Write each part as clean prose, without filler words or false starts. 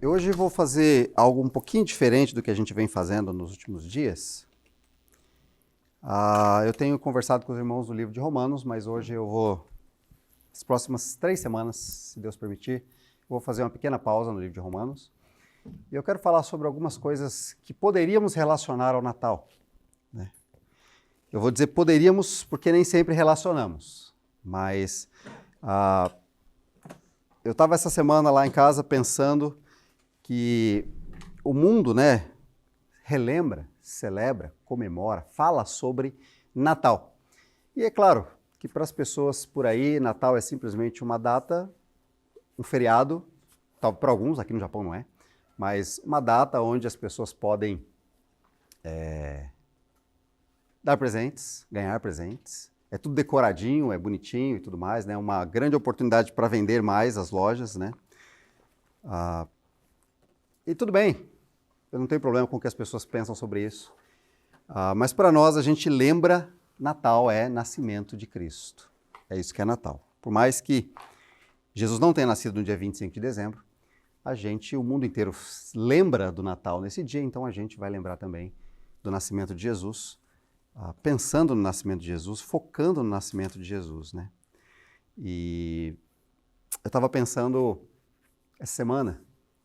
Hoje vou fazer algo um pouquinho diferente do que a gente vem fazendo nos últimos dias. Eu tenho conversado com os irmãos do livro de Romanos, mas hoje eu vou, as próximas 3 semanas, se Deus permitir, vou fazer uma pequena pausa no livro de Romanos. E eu quero falar sobre algumas coisas que poderíamos relacionar ao Natal, né? Eu vou dizer poderíamos porque nem sempre relacionamos, mas eu estava essa semana lá em casa pensando que o mundo, né, relembra, celebra, comemora, fala sobre Natal. E é claro que para as pessoas por aí, Natal é simplesmente uma data, um feriado, para alguns, aqui no Japão não é, mas uma data onde as pessoas podem dar presentes, ganhar presentes. É tudo decoradinho, é bonitinho e tudo mais, né? Uma grande oportunidade para vender mais as lojas, né? E tudo bem, eu não tenho problema com o que as pessoas pensam sobre isso. Mas para nós, a gente lembra, Natal é nascimento de Cristo. É isso que é Natal. Por mais que Jesus não tenha nascido no dia 25 de dezembro, o mundo inteiro lembra do Natal nesse dia, então a gente vai lembrar também do nascimento de Jesus, pensando no nascimento de Jesus, focando no nascimento de Jesus, né? E eu estava pensando essa semana,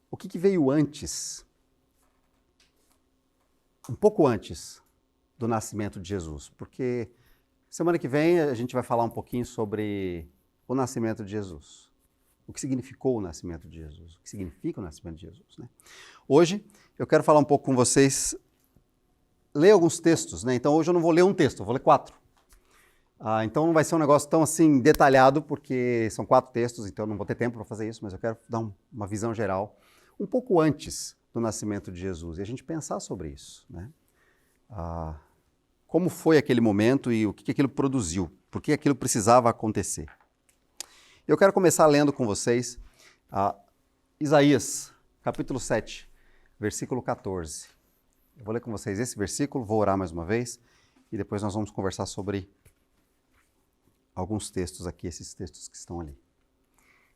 o que veio antes, um pouco antes do nascimento de Jesus? Porque semana que vem a gente vai falar um pouquinho sobre o nascimento de Jesus. O que significou o nascimento de Jesus? O que significa o nascimento de Jesus, né? Hoje eu quero falar um pouco com vocês, ler alguns textos, né? Então hoje eu não vou ler um texto, eu vou ler 4. Então não vai ser um negócio tão assim detalhado, porque são 4 textos, então eu não vou ter tempo para fazer isso, mas eu quero dar uma visão geral, um pouco antes do nascimento de Jesus, e a gente pensar sobre isso, né? Como foi aquele momento e o que aquilo produziu, por que aquilo precisava acontecer. Eu quero começar lendo com vocês Isaías, capítulo 7, versículo 14. Eu vou ler com vocês esse versículo, vou orar mais uma vez, e depois nós vamos conversar sobre alguns textos aqui, esses textos que estão ali.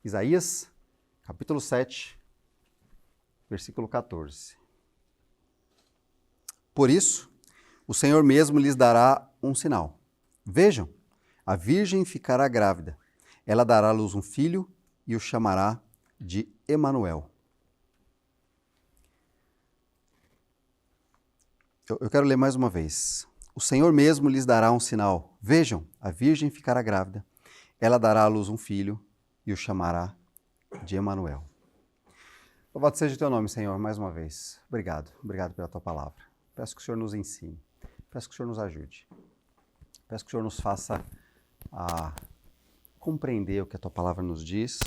Isaías, capítulo 7, versículo 14. Por isso, o Senhor mesmo lhes dará um sinal. Vejam, a virgem ficará grávida. Ela dará à luz um filho e o chamará de Emanuel. Eu quero ler mais uma vez. O Senhor mesmo lhes dará um sinal. Vejam, a virgem ficará grávida. Ela dará à luz um filho e o chamará de Emanuel. Louvado seja o teu nome, Senhor, mais uma vez. Obrigado. Obrigado pela tua palavra. Peço que o Senhor nos ensine. Peço que o Senhor nos ajude. Peço que o Senhor nos faça compreender o que a tua palavra nos diz,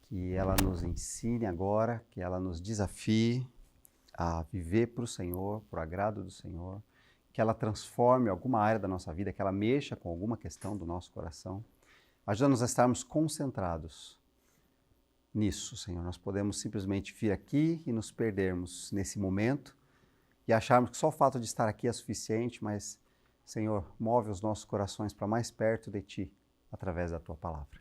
que ela nos ensine agora, que ela nos desafie a viver para o Senhor, para o agrado do Senhor, que ela transforme alguma área da nossa vida, que ela mexa com alguma questão do nosso coração. Ajuda-nos a estarmos concentrados nisso, Senhor. Nós podemos simplesmente vir aqui e nos perdermos nesse momento e acharmos que só o fato de estar aqui é suficiente, mas, Senhor, move os nossos corações para mais perto de Ti, através da Tua palavra.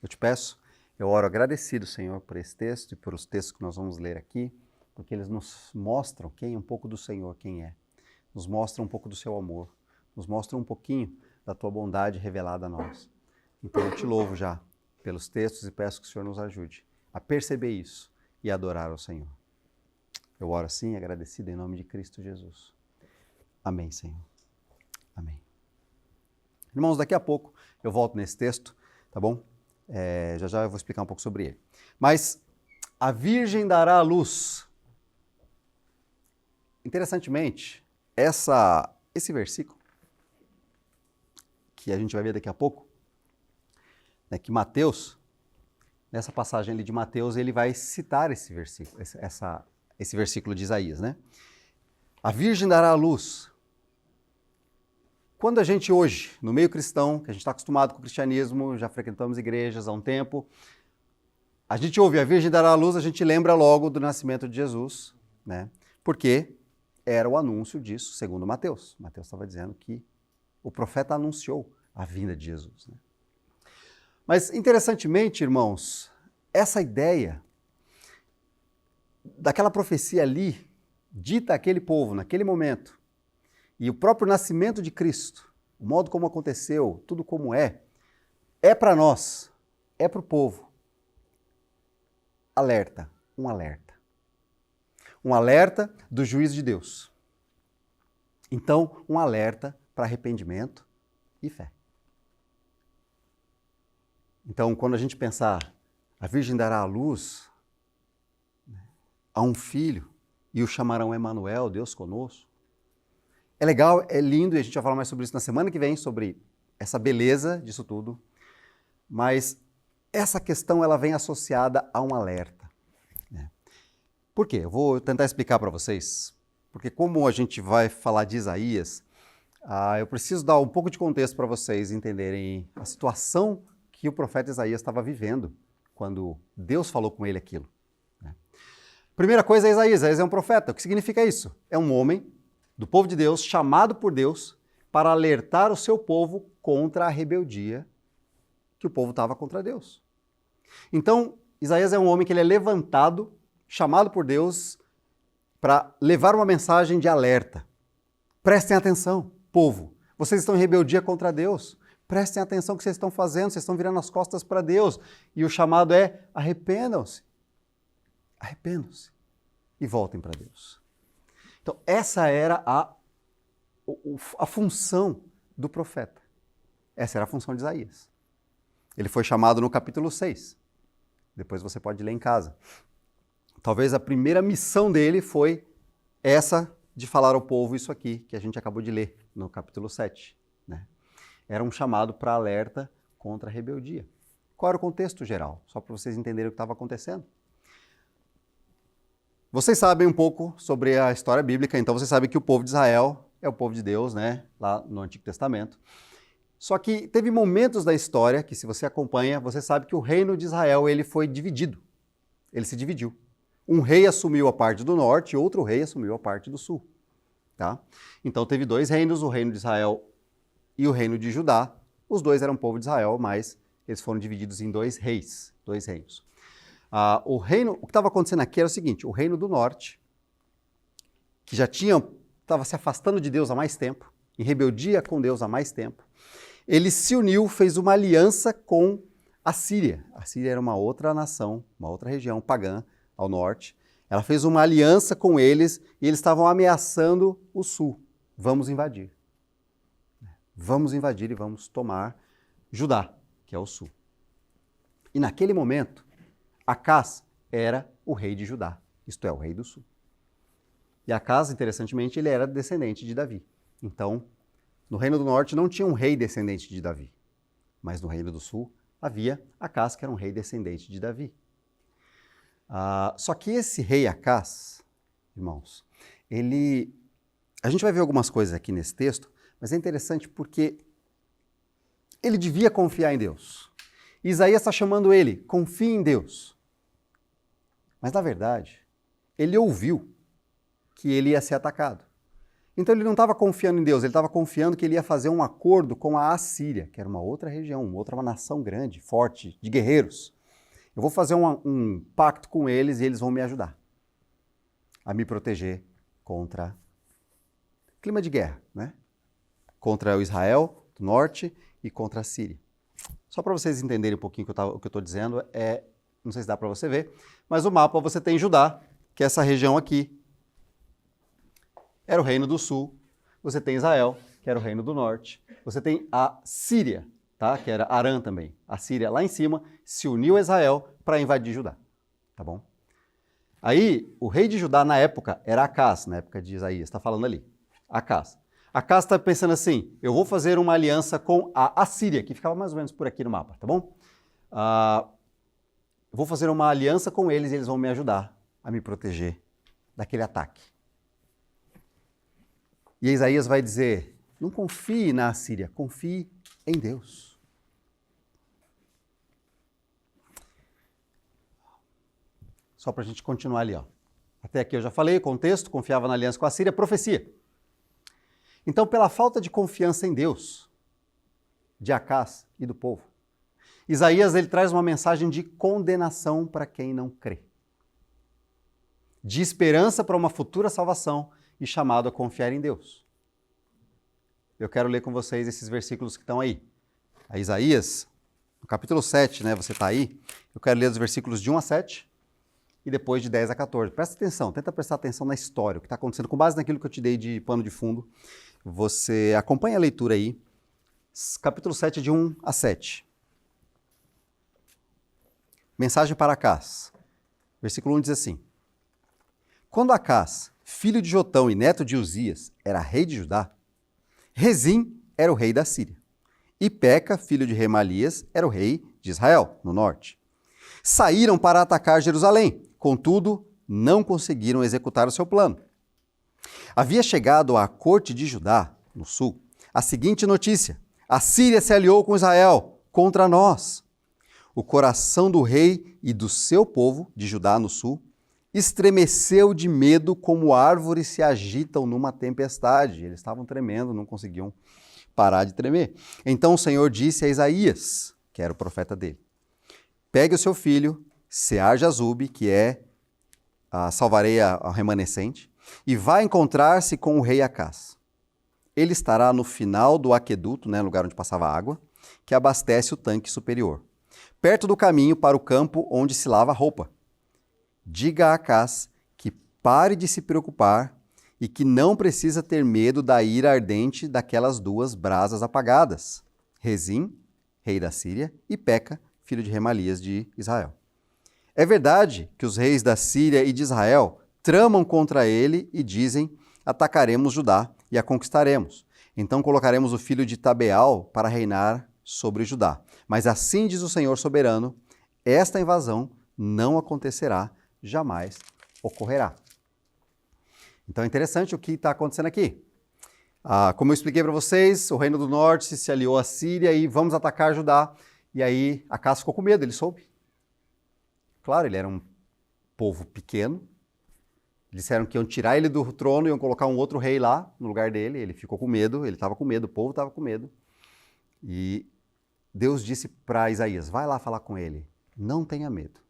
Eu te peço, eu oro agradecido, Senhor, por esse texto e por os textos que nós vamos ler aqui, porque eles nos mostram um pouco do Senhor, quem é. Nos mostram um pouco do Seu amor, nos mostram um pouquinho da Tua bondade revelada a nós. Então eu te louvo já pelos textos e peço que o Senhor nos ajude a perceber isso e adorar ao Senhor. Eu oro assim, agradecido em nome de Cristo Jesus. Amém, Senhor. Amém. Irmãos, daqui a pouco eu volto nesse texto, tá bom? Já eu vou explicar um pouco sobre ele. Mas a virgem dará à luz. Interessantemente, esse versículo, que a gente vai ver daqui a pouco, né, que Mateus, nessa passagem ali de Mateus, ele vai citar esse versículo, esse versículo de Isaías, né? A virgem dará à luz. Quando a gente hoje, no meio cristão, que a gente está acostumado com o cristianismo, já frequentamos igrejas há um tempo, a gente ouve a virgem dará à luz, a gente lembra logo do nascimento de Jesus, né? Porque era o anúncio disso, segundo Mateus. Mateus estava dizendo que o profeta anunciou a vinda de Jesus, né? Mas, interessantemente, irmãos, essa ideia daquela profecia ali, dita àquele povo, naquele momento, e o próprio nascimento de Cristo, o modo como aconteceu, tudo como é para nós, é para o povo. Alerta, um alerta. Um alerta do juízo de Deus. Então, um alerta para arrependimento e fé. Então, quando a gente pensar, a Virgem dará à luz a um filho e o chamarão Emanuel, Deus conosco. É legal, é lindo, e a gente vai falar mais sobre isso na semana que vem, sobre essa beleza disso tudo. Mas essa questão ela vem associada a um alerta. Né? Por quê? Eu vou tentar explicar para vocês. Porque como a gente vai falar de Isaías, eu preciso dar um pouco de contexto para vocês entenderem a situação que o profeta Isaías estava vivendo quando Deus falou com ele aquilo. Né? Primeira coisa é Isaías. Isaías é um profeta. O que significa isso? É um homem do povo de Deus, chamado por Deus para alertar o seu povo contra a rebeldia que o povo estava contra Deus. Então, Isaías é um homem que ele é levantado, chamado por Deus para levar uma mensagem de alerta. Prestem atenção, povo. Vocês estão em rebeldia contra Deus. Prestem atenção no que vocês estão fazendo, vocês estão virando as costas para Deus. E o chamado é: arrependam-se. Arrependam-se e voltem para Deus. Então, essa era a função do profeta. Essa era a função de Isaías. Ele foi chamado no capítulo 6. Depois você pode ler em casa. Talvez a primeira missão dele foi essa de falar ao povo isso aqui, que a gente acabou de ler no capítulo 7. Né? Era um chamado para alerta contra a rebeldia. Qual era o contexto geral? Só para vocês entenderem o que estava acontecendo. Vocês sabem um pouco sobre a história bíblica, então vocês sabem que o povo de Israel é o povo de Deus, né? Lá no Antigo Testamento. Só que teve momentos da história que, se você acompanha, você sabe que o reino de Israel ele foi dividido. Ele se dividiu. Um rei assumiu a parte do norte e outro rei assumiu a parte do sul. Tá? Então teve dois reinos, o reino de Israel e o reino de Judá. Os dois eram povo de Israel, mas eles foram divididos em dois reis, dois reinos. O que estava acontecendo aqui era o seguinte: o reino do norte, que já estava se afastando de Deus há mais tempo, em rebeldia com Deus há mais tempo, ele se uniu, fez uma aliança com a Síria. A Síria era uma outra nação, uma outra região pagã ao norte. Ela fez uma aliança com eles e eles estavam ameaçando o sul. Vamos invadir. Vamos invadir e vamos tomar Judá, que é o sul. E naquele momento, Acás era o rei de Judá, isto é, o rei do sul. E Acás, interessantemente, ele era descendente de Davi. Então, no reino do norte não tinha um rei descendente de Davi, mas no reino do sul havia Acás, que era um rei descendente de Davi. Só que esse rei Acás, irmãos, a gente vai ver algumas coisas aqui nesse texto, mas é interessante porque ele devia confiar em Deus. Isaías está chamando ele, confie em Deus. Mas, na verdade, ele ouviu que ele ia ser atacado. Então ele não estava confiando em Deus, ele estava confiando que ele ia fazer um acordo com a Assíria, que era uma outra região, uma nação grande, forte, de guerreiros. Eu vou fazer um pacto com eles e eles vão me ajudar a me proteger contra clima de guerra, né? Contra o Israel do norte e contra a Síria. Só para vocês entenderem um pouquinho o que eu estou dizendo, não sei se dá para você ver, mas o mapa você tem Judá, que é essa região aqui, era o reino do sul. Você tem Israel, que era o reino do norte. Você tem a Síria, tá? Que era Arã também. A Síria lá em cima se uniu a Israel para invadir Judá, tá bom? Aí, o rei de Judá na época era Acás, na época de Isaías, está falando ali, Acás. Acás está pensando assim: eu vou fazer uma aliança com a Assíria, que ficava mais ou menos por aqui no mapa, tá bom? Eu vou fazer uma aliança com eles e eles vão me ajudar a me proteger daquele ataque. E Isaías vai dizer: não confie na Assíria, confie em Deus. Só para a gente continuar ali, ó. Até aqui eu já falei, contexto, confiava na aliança com a Síria, profecia. Então, pela falta de confiança em Deus, de Acás e do povo, Isaías ele traz uma mensagem de condenação para quem não crê. de esperança para uma futura salvação e chamado a confiar em Deus. Eu quero ler com vocês esses versículos que estão aí. A Isaías, no capítulo 7, né, você está aí, eu quero ler os versículos de 1 a 7 e depois de 10 a 14. Presta atenção, tenta prestar atenção na história, o que está acontecendo, com base naquilo que eu te dei de pano de fundo. Você acompanha a leitura aí, capítulo 7, de 1 a 7. Mensagem para Acás. Versículo 1 diz assim: Quando Acás, filho de Jotão e neto de Uzias, era rei de Judá, Rezim era o rei da Síria, e Peca, filho de Remalias, era o rei de Israel, no norte. Saíram para atacar Jerusalém, contudo, não conseguiram executar o seu plano. Havia chegado à corte de Judá, no sul, a seguinte notícia: a Síria se aliou com Israel contra nós. O coração do rei e do seu povo, de Judá no sul, estremeceu de medo como árvores se agitam numa tempestade. Eles estavam tremendo, não conseguiam parar de tremer. Então o Senhor disse a Isaías, que era o profeta dele: pegue o seu filho, Sear-Jazube, que é salvarei a remanescente, e vá encontrar-se com o rei Acás. Ele estará no final do aqueduto, né, lugar onde passava água, que abastece o tanque superior, perto do caminho para o campo onde se lava a roupa. Diga a Acás que pare de se preocupar e que não precisa ter medo da ira ardente daquelas duas brasas apagadas, Rezim, rei da Síria, e Peca, filho de Remalias de Israel. É verdade que os reis da Síria e de Israel tramam contra ele e dizem: atacaremos Judá e a conquistaremos. Então colocaremos o filho de Tabeal para reinar sobre Judá. Mas assim diz o Senhor soberano: esta invasão não acontecerá, jamais ocorrerá. Então é interessante o que está acontecendo aqui. Como eu expliquei para vocês, o reino do norte se aliou à Síria e vamos atacar Judá. E aí Acás ficou com medo, ele soube. Claro, ele era um povo pequeno. Disseram que iam tirar ele do trono e iam colocar um outro rei lá no lugar dele. Ele ficou com medo, ele estava com medo, o povo estava com medo. E Deus disse para Isaías: vai lá falar com ele. Não tenha medo.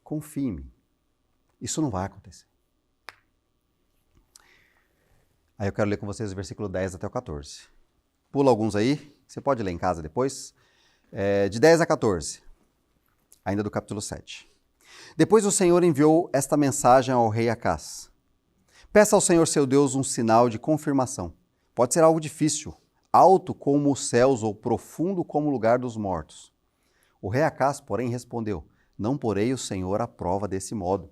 Confie em mim. Isso não vai acontecer. Aí eu quero ler com vocês o versículo 10 até o 14. Pula alguns aí, você pode ler em casa depois. De 10 a 14, ainda do capítulo 7. Depois o Senhor enviou esta mensagem ao rei Acás: peça ao Senhor seu Deus um sinal de confirmação. Pode ser algo difícil, alto como os céus ou profundo como o lugar dos mortos. O rei Acás, porém, respondeu: não porei o Senhor à prova desse modo.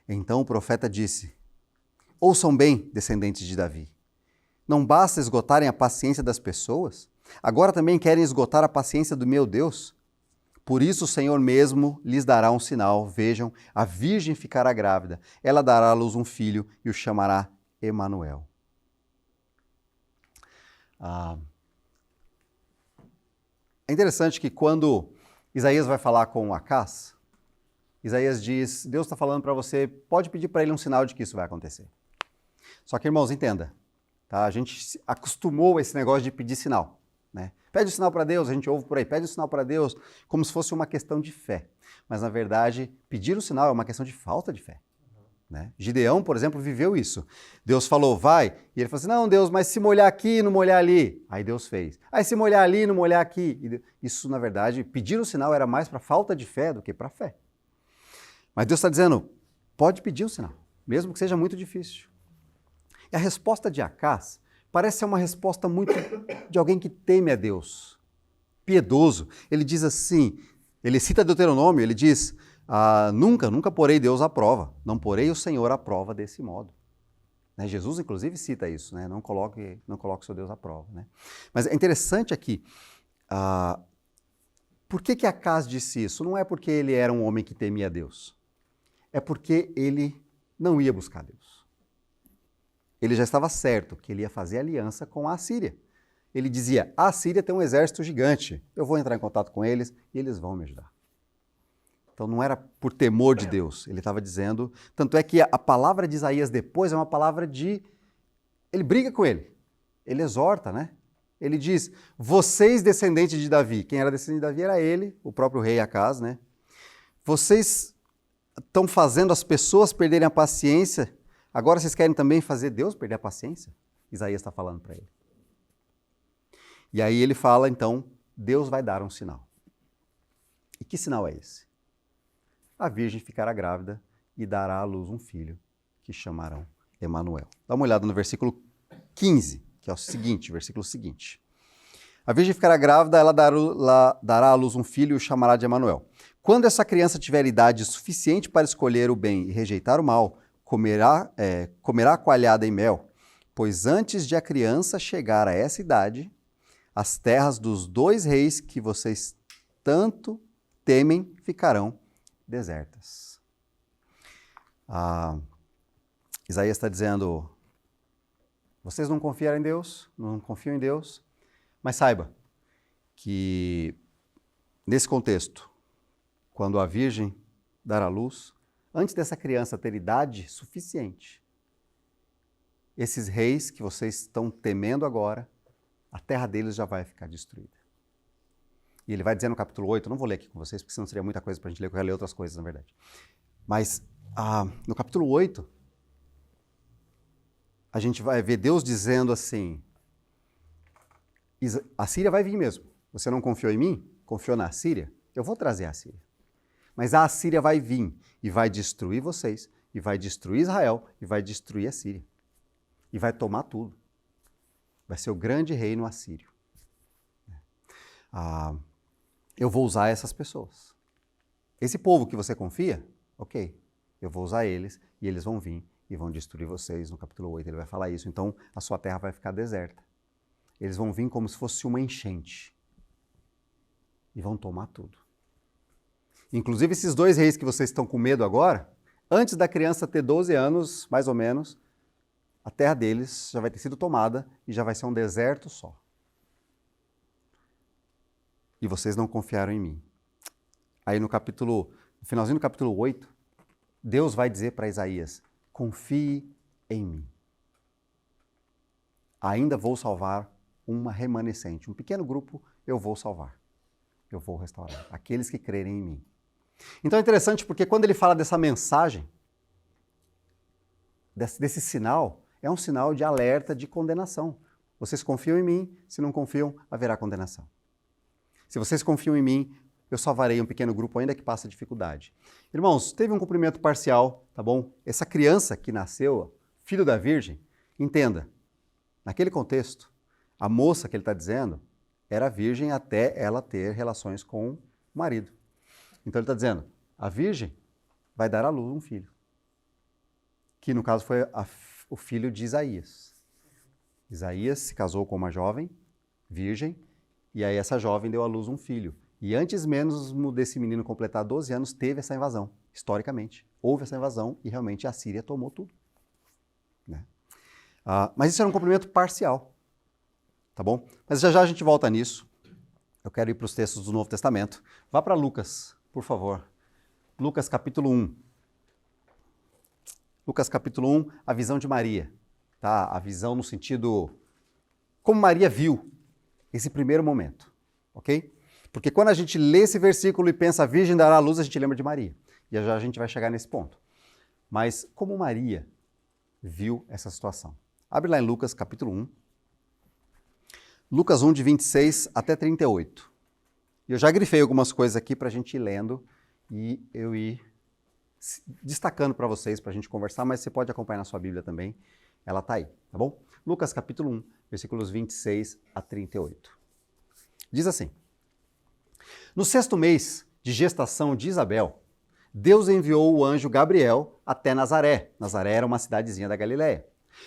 Então o profeta disse: ouçam bem, descendentes de Davi. Não basta esgotarem a paciência das pessoas? Agora também querem esgotar a paciência do meu Deus? Por isso o Senhor mesmo lhes dará um sinal. Vejam, a virgem ficará grávida. Ela dará à luz um filho e o chamará Emanuel. É interessante que quando Isaías vai falar com Acás, Isaías diz: Deus está falando para você, pode pedir para ele um sinal de que isso vai acontecer. Só que, irmãos, entenda, tá? A gente acostumou a esse negócio de pedir sinal, né? Pede um sinal para Deus, a gente ouve por aí, pede um sinal para Deus, como se fosse uma questão de fé. Mas, na verdade, pedir o sinal é uma questão de falta de fé. Né? Gideão, por exemplo, viveu isso. Deus falou, vai, e ele falou assim: não, Deus, mas se molhar aqui e não molhar ali. Aí Deus fez. Aí se molhar ali e não molhar aqui. Isso, na verdade, pedir o sinal era mais para falta de fé do que para fé. Mas Deus está dizendo, pode pedir o sinal, mesmo que seja muito difícil. E a resposta de Acás parece ser uma resposta muito de alguém que teme a Deus, piedoso. Ele diz assim, ele cita Deuteronômio, ele diz: nunca porei Deus à prova, não porei o Senhor à prova desse modo. Né? Jesus, inclusive, cita isso, né? Não coloque o seu Deus à prova. Né? Mas é interessante aqui, por que Acás disse isso? Não é porque ele era um homem que temia a Deus, é porque ele não ia buscar Deus. Ele já estava certo que ele ia fazer aliança com a Assíria. Ele dizia, a Assíria tem um exército gigante, eu vou entrar em contato com eles e eles vão me ajudar. Então não era por temor de Deus, ele estava dizendo, tanto é que a palavra de Isaías depois é uma palavra de, ele briga com ele, ele exorta, né? Ele diz, vocês descendentes de Davi, quem era descendente de Davi era ele, o próprio rei Acás, né? Vocês estão fazendo as pessoas perderem a paciência, agora vocês querem também fazer Deus perder a paciência? Isaías está falando para ele. E aí ele fala, então, Deus vai dar um sinal. E que sinal é esse? A virgem ficará grávida e dará à luz um filho, que chamarão Emanuel. Dá uma olhada no versículo 15, que é o seguinte, versículo seguinte. A virgem ficará grávida, ela dará à luz um filho e o chamará de Emanuel. Quando essa criança tiver idade suficiente para escolher o bem e rejeitar o mal, comerá coalhada e mel, pois antes de a criança chegar a essa idade, as terras dos 2 reis que vocês tanto temem ficarão desertas. Isaías está dizendo, vocês não confiaram em Deus, não confiam em Deus, mas saiba que nesse contexto, quando a virgem dar à luz, antes dessa criança ter idade suficiente, esses reis que vocês estão temendo agora, a terra deles já vai ficar destruída. E ele vai dizer no capítulo 8, eu não vou ler aqui com vocês, porque senão seria muita coisa para a gente ler, eu quero ler outras coisas, na verdade. Mas no capítulo 8, a gente vai ver Deus dizendo assim, a Síria vai vir mesmo. Você não confiou em mim? Confiou na Síria? Eu vou trazer a Síria. Mas a Síria vai vir e vai destruir vocês, e vai destruir Israel, e vai destruir a Síria. E vai tomar tudo. Vai ser o grande reino assírio. Eu vou usar essas pessoas. Esse povo que você confia, ok, eu vou usar eles, e eles vão vir e vão destruir vocês. No capítulo 8 ele vai falar isso. Então a sua terra vai ficar deserta. Eles vão vir como se fosse uma enchente. E vão tomar tudo. Inclusive esses 2 reis que vocês estão com medo agora, antes da criança ter 12 anos, mais ou menos, a terra deles já vai ter sido tomada e já vai ser um deserto só. E vocês não confiaram em mim. Aí no finalzinho do capítulo 8, Deus vai dizer para Isaías, confie em mim. Ainda vou salvar uma remanescente, um pequeno grupo eu vou salvar. Eu vou restaurar aqueles que crerem em mim. Então é interessante porque quando ele fala dessa mensagem, desse sinal, é um sinal de alerta, de condenação. Vocês confiam em mim, se não confiam, haverá condenação. Se vocês confiam em mim, eu salvarei um pequeno grupo ainda que passa dificuldade. Irmãos, teve um cumprimento parcial, tá bom? Essa criança que nasceu, filho da Virgem, entenda, naquele contexto, a moça que ele está dizendo era virgem até ela ter relações com o marido. Então ele está dizendo, a virgem vai dar à luz um filho. Que no caso foi o filho de Isaías. Isaías se casou com uma jovem, virgem, e aí essa jovem deu à luz um filho. E antes mesmo desse menino completar 12 anos, teve essa invasão, historicamente. Houve essa invasão e realmente a Síria tomou tudo. Né? Mas isso era um cumprimento parcial. Tá bom? Mas já já a gente volta nisso. Eu quero ir para os textos do Novo Testamento. Vá para Lucas, por favor. Lucas capítulo 1. Lucas capítulo 1, a visão de Maria. Tá? A visão no sentido como Maria viu esse primeiro momento. Ok? Porque quando a gente lê esse versículo e pensa a Virgem dará à luz, a gente lembra de Maria. E já a gente vai chegar nesse ponto. Mas como Maria viu essa situação? Abre lá em Lucas capítulo 1. Lucas 1, de 26 até 38. Eu já grifei algumas coisas aqui para a gente ir lendo e eu ir destacando para vocês, para a gente conversar, mas você pode acompanhar na sua Bíblia também. Ela está aí, tá bom? Lucas capítulo 1, versículos 26 a 38. Diz assim, no 6º mês de gestação de Isabel, Deus enviou o anjo Gabriel até Nazaré. Nazaré era uma cidadezinha da Galileia.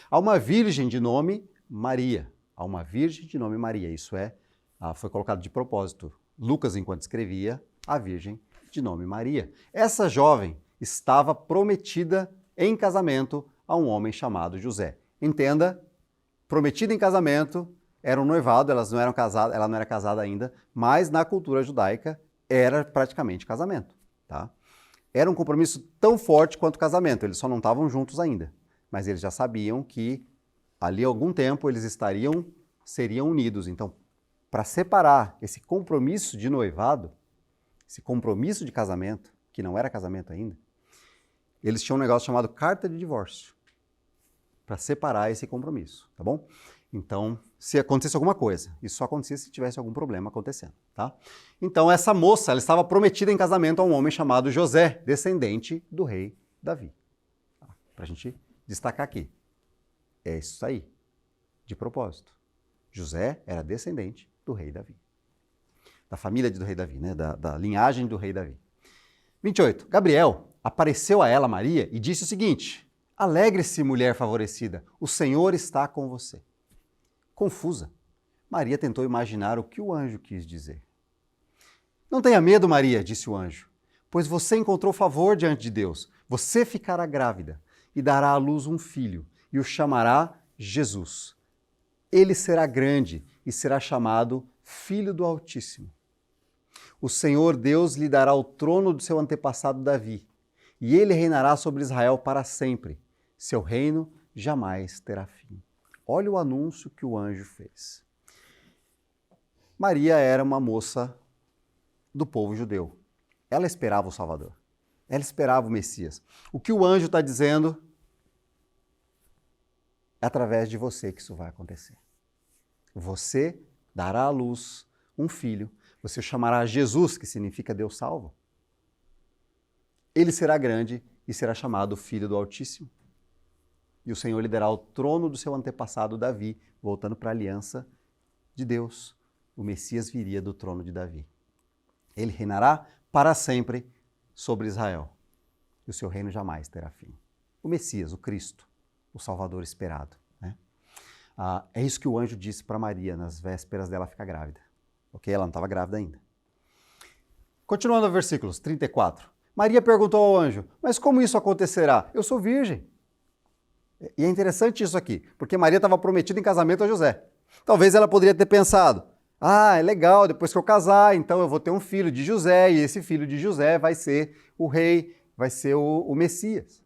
A uma virgem de nome Maria. A uma virgem de nome Maria. Isso foi colocado de propósito. Lucas, enquanto escrevia, a virgem de nome Maria. Essa jovem estava prometida em casamento a um homem chamado José. Entenda, prometida em casamento, era um noivado, ela não era casada ainda, mas na cultura judaica era praticamente casamento. Tá? Era um compromisso tão forte quanto casamento, eles só não estavam juntos ainda, mas eles já sabiam que ali há algum tempo eles seriam unidos. Então, para separar esse compromisso de noivado, esse compromisso de casamento, que não era casamento ainda, eles tinham um negócio chamado carta de divórcio para separar esse compromisso, tá bom? Então, se acontecesse alguma coisa, isso só acontecia se tivesse algum problema acontecendo, tá? Então, essa moça, ela estava prometida em casamento a um homem chamado José, descendente do rei Davi. Para a gente destacar aqui. É isso aí, de propósito. José era descendente do rei Davi. Da família do rei Davi, né? Da linhagem do rei Davi. 28. Gabriel apareceu a ela, Maria, e disse o seguinte: alegre-se, mulher favorecida, o Senhor está com você. Confusa, Maria tentou imaginar o que o anjo quis dizer. Não tenha medo, Maria, disse o anjo, pois você encontrou favor diante de Deus. Você ficará grávida e dará à luz um filho, e o chamará Jesus. Ele será grande e será chamado Filho do Altíssimo. O Senhor Deus lhe dará o trono do seu antepassado Davi, e ele reinará sobre Israel para sempre. Seu reino jamais terá fim. Olha o anúncio que o anjo fez. Maria era uma moça do povo judeu. Ela esperava o Salvador. Ela esperava o Messias. O que o anjo está dizendo é através de você que isso vai acontecer. Você dará à luz um filho. Você o chamará Jesus, que significa Deus salvo. Ele será grande e será chamado Filho do Altíssimo. E o Senhor lhe dará o trono do seu antepassado Davi, voltando para a aliança de Deus. O Messias viria do trono de Davi. Ele reinará para sempre sobre Israel. E o seu reino jamais terá fim. O Messias, o Cristo, o Salvador esperado. Né? É isso que o anjo disse para Maria nas vésperas dela ficar grávida. Ok? Ela não estava grávida ainda. Continuando no versículos 34. Maria perguntou ao anjo, mas como isso acontecerá? Eu sou virgem. E é interessante isso aqui, porque Maria estava prometida em casamento a José. Talvez ela poderia ter pensado, é legal, depois que eu casar, então eu vou ter um filho de José, e esse filho de José vai ser o rei, vai ser o Messias.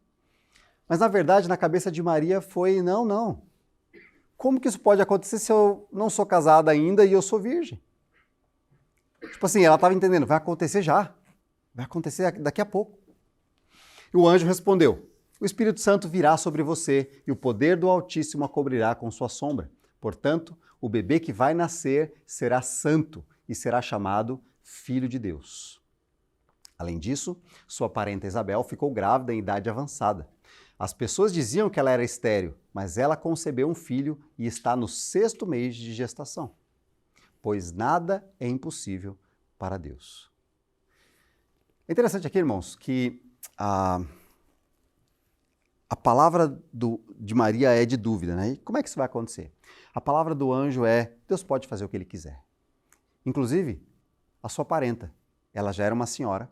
Mas na verdade, na cabeça de Maria foi, não. Como que isso pode acontecer se eu não sou casada ainda e eu sou virgem? Tipo assim, ela estava entendendo, vai acontecer já, vai acontecer daqui a pouco. E o anjo respondeu, o Espírito Santo virá sobre você e o poder do Altíssimo a cobrirá com sua sombra. Portanto, o bebê que vai nascer será santo e será chamado Filho de Deus. Além disso, sua parenta Isabel ficou grávida em idade avançada. As pessoas diziam que ela era estéril, mas ela concebeu um filho e está no 6º mês de gestação. Pois nada é impossível para Deus. É interessante aqui, irmãos, que a palavra de Maria é de dúvida, né? E como é que isso vai acontecer? A palavra do anjo é, Deus pode fazer o que ele quiser. Inclusive, a sua parenta, ela já era uma senhora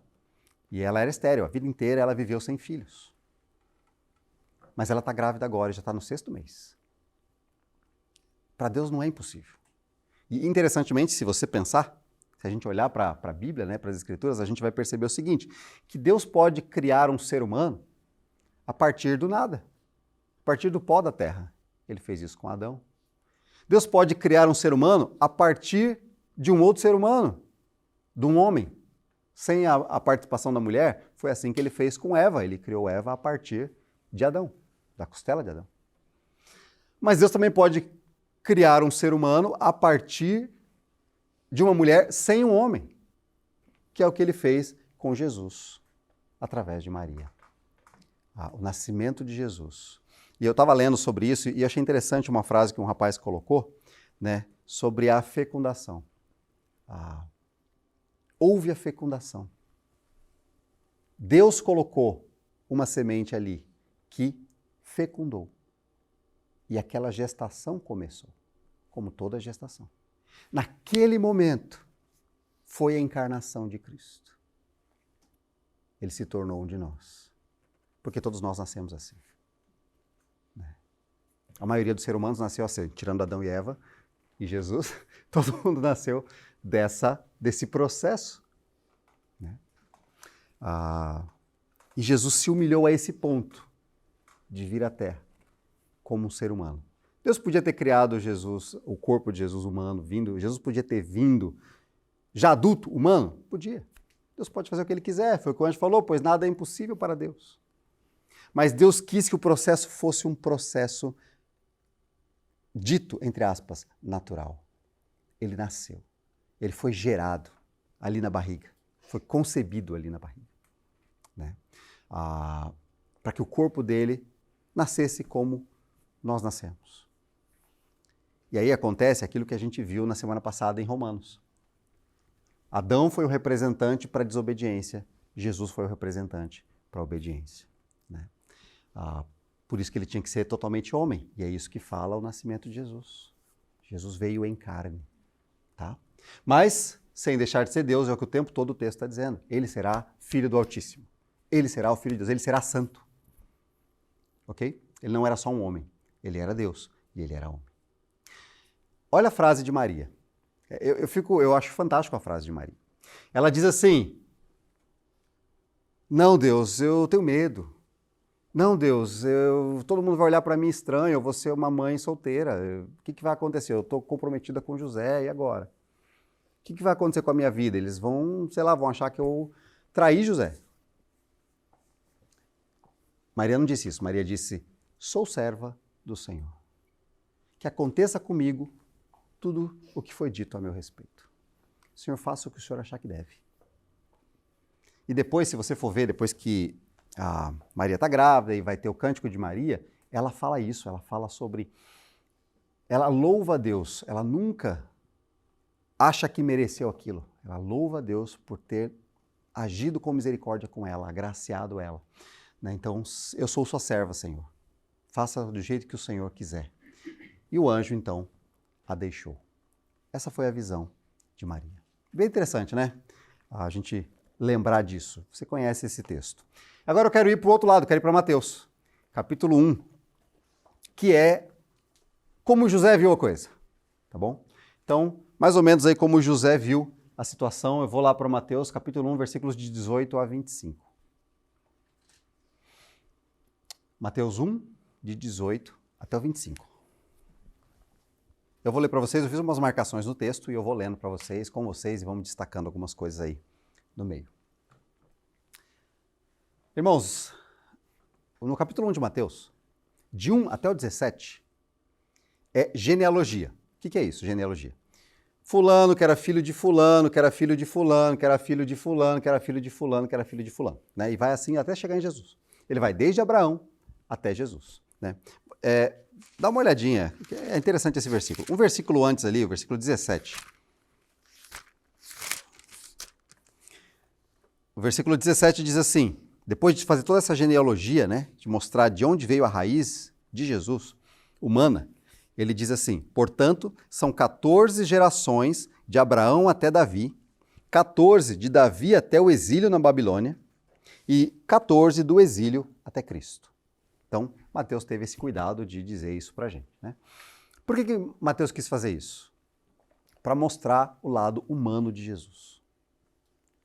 e ela era estéril, a vida inteira ela viveu sem filhos. Mas ela está grávida agora e já está no 6º mês. Para Deus não é impossível. E interessantemente, se você pensar, se a gente olhar para a Bíblia, né, para as Escrituras, a gente vai perceber o seguinte, que Deus pode criar um ser humano a partir do nada, a partir do pó da terra. Ele fez isso com Adão. Deus pode criar um ser humano a partir de um outro ser humano, de um homem. Sem a participação da mulher, foi assim que ele fez com Eva. Ele criou Eva a partir de Adão, da costela de Adão. Mas Deus também pode criar um ser humano a partir de uma mulher sem um homem, que é o que ele fez com Jesus, através de Maria. O nascimento de Jesus. E eu estava lendo sobre isso e achei interessante uma frase que um rapaz colocou, né, sobre a fecundação. Houve a fecundação. Deus colocou uma semente ali que fecundou. E aquela gestação começou, como toda gestação. Naquele momento, foi a encarnação de Cristo. Ele se tornou um de nós. Porque todos nós nascemos assim. A maioria dos seres humanos nasceu assim, tirando Adão e Eva e Jesus, todo mundo nasceu desse processo. Né? E Jesus se humilhou a esse ponto de vir à Terra como um ser humano. Deus podia ter criado Jesus, o corpo de Jesus humano, Jesus podia ter vindo já adulto, humano? Podia. Deus pode fazer o que ele quiser, foi o que o anjo falou, pois nada é impossível para Deus. Mas Deus quis que o processo fosse um processo dito, entre aspas, natural. Ele nasceu. Ele foi gerado ali na barriga. Foi concebido ali na barriga. Né? Para que o corpo dele nascesse como nós nascemos. E aí acontece aquilo que a gente viu na semana passada em Romanos. Adão foi o representante para a desobediência, Jesus foi o representante para a obediência. Né? Por isso que ele tinha que ser totalmente homem, e é isso que fala o nascimento de Jesus. Jesus veio em carne. Tá? Mas, sem deixar de ser Deus, é o que o tempo todo o texto está dizendo. Ele será filho do Altíssimo. Ele será o filho de Deus, ele será santo. Ok? Ele não era só um homem, ele era Deus e ele era homem. Olha a frase de Maria. Eu acho fantástico a frase de Maria. Ela diz assim: não, Deus, eu tenho medo. Não, Deus, todo mundo vai olhar para mim estranho, eu vou ser uma mãe solteira. O que vai acontecer? Eu estou comprometida com José, e agora? O que vai acontecer com a minha vida? Eles vão, sei lá, vão achar que eu traí José. Maria não disse isso. Maria disse: sou serva do Senhor. Que aconteça comigo tudo o que foi dito a meu respeito. O Senhor faça o que o Senhor achar que deve. E depois, se você for ver, depois que a Maria está grávida e vai ter o Cântico de Maria, ela fala isso, ela fala sobre... Ela louva a Deus, ela nunca acha que mereceu aquilo. Ela louva a Deus por ter agido com misericórdia com ela, agraciado ela. Né? Então, eu sou sua serva, Senhor. Faça do jeito que o Senhor quiser. E o anjo, então, a deixou. Essa foi a visão de Maria. Bem interessante, né? A gente lembrar disso. Você conhece esse texto. Agora eu quero ir para o outro lado, quero ir para Mateus, capítulo 1, que é como José viu a coisa, tá bom? Então, mais ou menos aí como José viu a situação, eu vou lá para Mateus, capítulo 1, versículos de 18 a 25. Mateus 1, de 18 até o 25. Eu vou ler para vocês, eu fiz umas marcações no texto e eu vou lendo para vocês, com vocês, e vamos destacando algumas coisas aí no meio. Irmãos, no capítulo 1 de Mateus, de 1 até o 17, é genealogia. O que é isso, genealogia? Fulano que era filho de fulano, que era filho de fulano, que era filho de fulano, que era filho de fulano, que era filho de fulano. Né? E vai assim até chegar em Jesus. Ele vai desde Abraão até Jesus. Né? Dá uma olhadinha, é interessante esse versículo. Um versículo antes ali, o versículo 17. O versículo 17 diz assim, depois de fazer toda essa genealogia, né, de mostrar de onde veio a raiz de Jesus, humana, ele diz assim, portanto, são 14 gerações de Abraão até Davi, 14 de Davi até o exílio na Babilônia e 14 do exílio até Cristo. Então, Mateus teve esse cuidado de dizer isso para a gente. Né? Por que Mateus quis fazer isso? Para mostrar o lado humano de Jesus.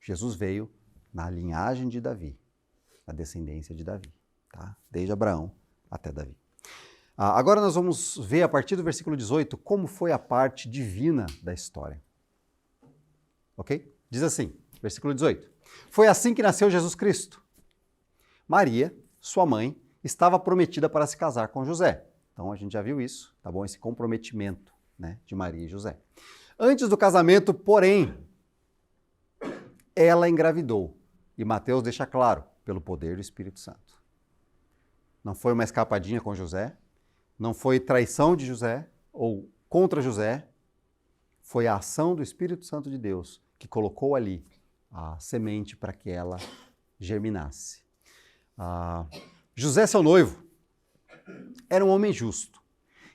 Jesus veio na linhagem de Davi, na descendência de Davi, tá? Desde Abraão até Davi. Agora nós vamos ver a partir do versículo 18 como foi a parte divina da história. Ok? Diz assim, versículo 18. Foi assim que nasceu Jesus Cristo. Maria, sua mãe, estava prometida para se casar com José. Então a gente já viu isso, tá bom? Esse comprometimento, né, de Maria e José. Antes do casamento, porém, ela engravidou. E Mateus deixa claro, pelo poder do Espírito Santo. Não foi uma escapadinha com José, não foi traição de José ou contra José, foi a ação do Espírito Santo de Deus que colocou ali a semente para que ela germinasse. José, seu noivo, era um homem justo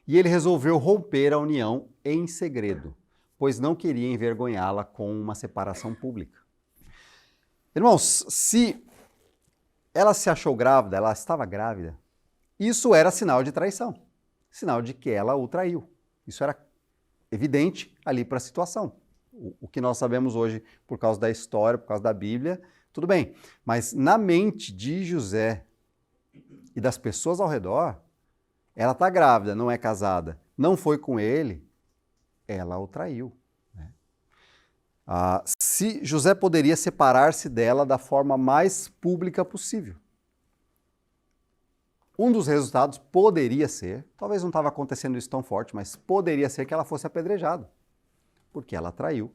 e ele resolveu romper a união em segredo, pois não queria envergonhá-la com uma separação pública. Irmãos, se ela se achou grávida, ela estava grávida, isso era sinal de traição, sinal de que ela o traiu. Isso era evidente ali para a situação. O que nós sabemos hoje por causa da história, por causa da Bíblia, tudo bem. Mas na mente de José e das pessoas ao redor, ela está grávida, não é casada, não foi com ele, ela o traiu. Né? Se José poderia separar-se dela da forma mais pública possível. Um dos resultados poderia ser, talvez não estava acontecendo isso tão forte, mas poderia ser que ela fosse apedrejada, porque ela traiu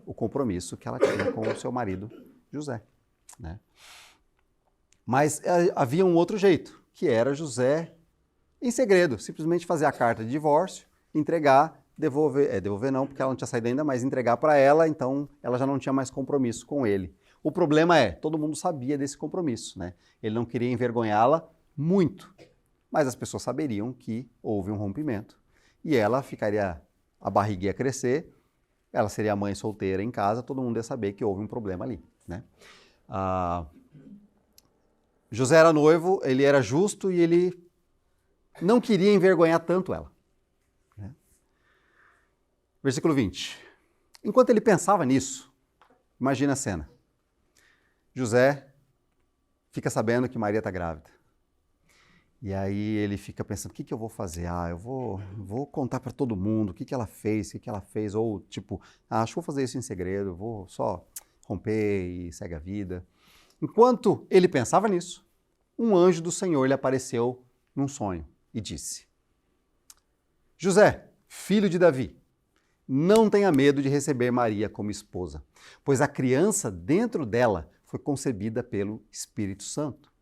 o compromisso que ela tinha com o seu marido José, né? Mas havia um outro jeito, que era José, em segredo, simplesmente fazer a carta de divórcio, entregar, devolver não, porque ela não tinha saído ainda, mas entregar para ela, então ela já não tinha mais compromisso com ele. O problema é, todo mundo sabia desse compromisso, né? Ele não queria envergonhá-la muito, mas as pessoas saberiam que houve um rompimento e ela ficaria, a barriga ia crescer, ela seria a mãe solteira em casa, todo mundo ia saber que houve um problema ali, né? José era noivo, ele era justo e ele não queria envergonhar tanto ela, né? Versículo 20. Enquanto ele pensava nisso, imagina a cena. José fica sabendo que Maria está grávida. E aí ele fica pensando, o que eu vou fazer? Eu vou contar para todo mundo o que ela fez, o que ela fez. Ou tipo, acho que vou fazer isso em segredo, vou só romper e segue a vida. Enquanto ele pensava nisso, um anjo do Senhor lhe apareceu num sonho e disse: José, filho de Davi, não tenha medo de receber Maria como esposa, pois a criança dentro dela foi concebida pelo Espírito Santo.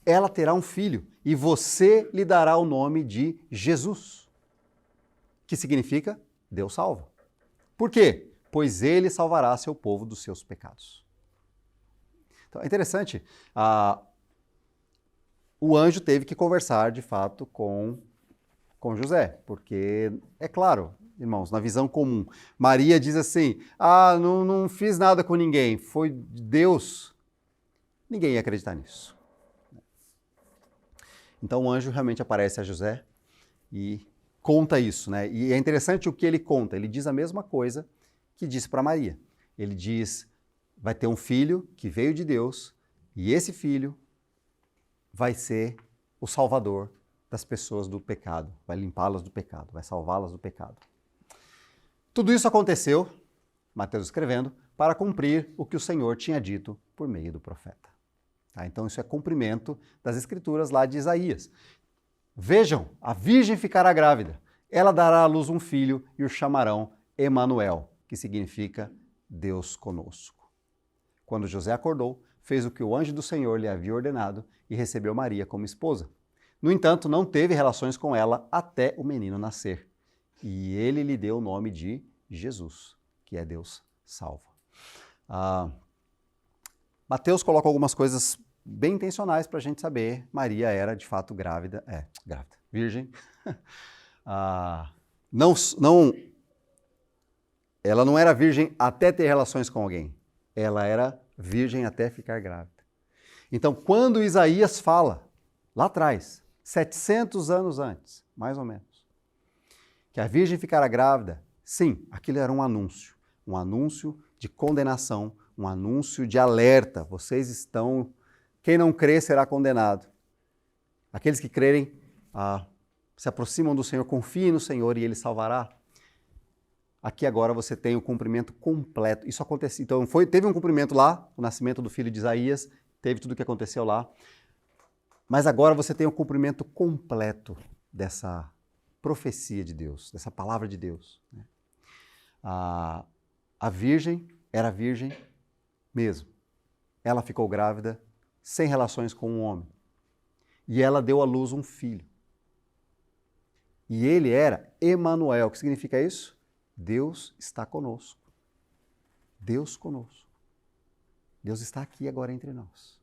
Ela terá um filho e você lhe dará o nome de Jesus, que significa Deus salva. Por quê? Pois ele salvará seu povo dos seus pecados. Então é interessante, o anjo teve que conversar de fato com José, porque é claro, irmãos, na visão comum, Maria diz assim, não fiz nada com ninguém, foi Deus. Ninguém ia acreditar nisso. Então o anjo realmente aparece a José e conta isso, né? E é interessante o que ele conta. Ele diz a mesma coisa que disse para Maria. Ele diz, vai ter um filho que veio de Deus e esse filho vai ser o salvador das pessoas do pecado, vai limpá-las do pecado, vai salvá-las do pecado. Tudo isso aconteceu, Mateus escrevendo, para cumprir o que o Senhor tinha dito por meio do profeta. Então isso é cumprimento das escrituras lá de Isaías. Vejam, a virgem ficará grávida, ela dará à luz um filho e o chamarão Emanuel, que significa Deus conosco. Quando José acordou, fez o que o anjo do Senhor lhe havia ordenado e recebeu Maria como esposa. No entanto, não teve relações com ela até o menino nascer. E ele lhe deu o nome de Jesus, que é Deus salva. Mateus coloca algumas coisas bem intencionais para a gente saber. Maria era de fato grávida, virgem. Ela não era virgem até ter relações com alguém. Ela era virgem até ficar grávida. Então, quando Isaías fala, lá atrás, 700 anos antes, mais ou menos, que a virgem ficará grávida, sim, aquilo era um anúncio de condenação, um anúncio de alerta. Vocês estão, quem não crê será condenado. Aqueles que crerem se aproximam do Senhor, confiem no Senhor e Ele salvará. Aqui agora você tem o cumprimento completo. Isso aconteceu, então teve um cumprimento lá, o nascimento do filho de Isaías, teve tudo o que aconteceu lá. Mas agora você tem o cumprimento completo dessa profecia de Deus, dessa palavra de Deus, né? A virgem era virgem mesmo. Ela ficou grávida sem relações com um homem. E ela deu à luz um filho. E ele era Emanuel. O que significa isso? Deus está conosco. Deus conosco. Deus está aqui agora entre nós.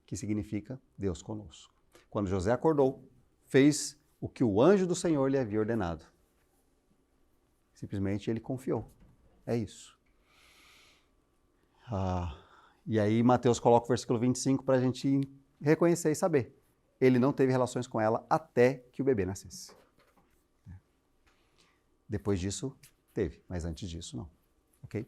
Que significa Deus conosco. Quando José acordou, fez o que o anjo do Senhor lhe havia ordenado. Simplesmente ele confiou. É isso. E aí Mateus coloca o versículo 25 para a gente reconhecer e saber. Ele não teve relações com ela até que o bebê nascesse. Depois disso, teve, mas antes disso, não. Ok?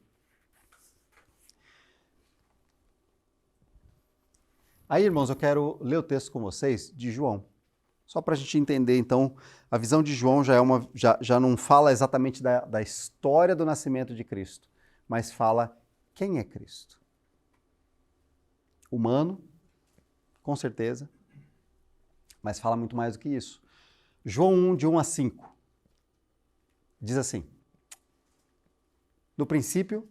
Aí, irmãos, eu quero ler o texto com vocês de João. Só para a gente entender, então, a visão de João já não fala exatamente da história do nascimento de Cristo, mas fala quem é Cristo. Humano, com certeza, mas fala muito mais do que isso. João 1, de 1 a 5, diz assim: no princípio,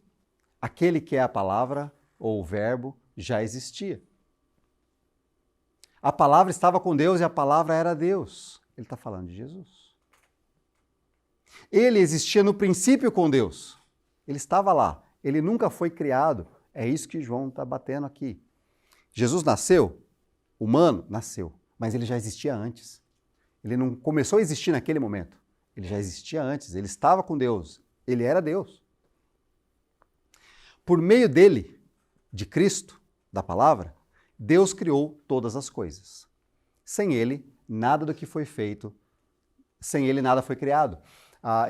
aquele que é a palavra, ou o verbo, já existia. A palavra estava com Deus e a palavra era Deus. Ele está falando de Jesus. Ele existia no princípio com Deus. Ele estava lá. Ele nunca foi criado. É isso que João está batendo aqui. Jesus nasceu, humano, nasceu, mas ele já existia antes. Ele não começou a existir naquele momento. Ele já existia antes. Ele estava com Deus. Ele era Deus. Por meio dele, de Cristo, da palavra, Deus criou todas as coisas. Sem ele, nada do que foi feito, sem ele, nada foi criado.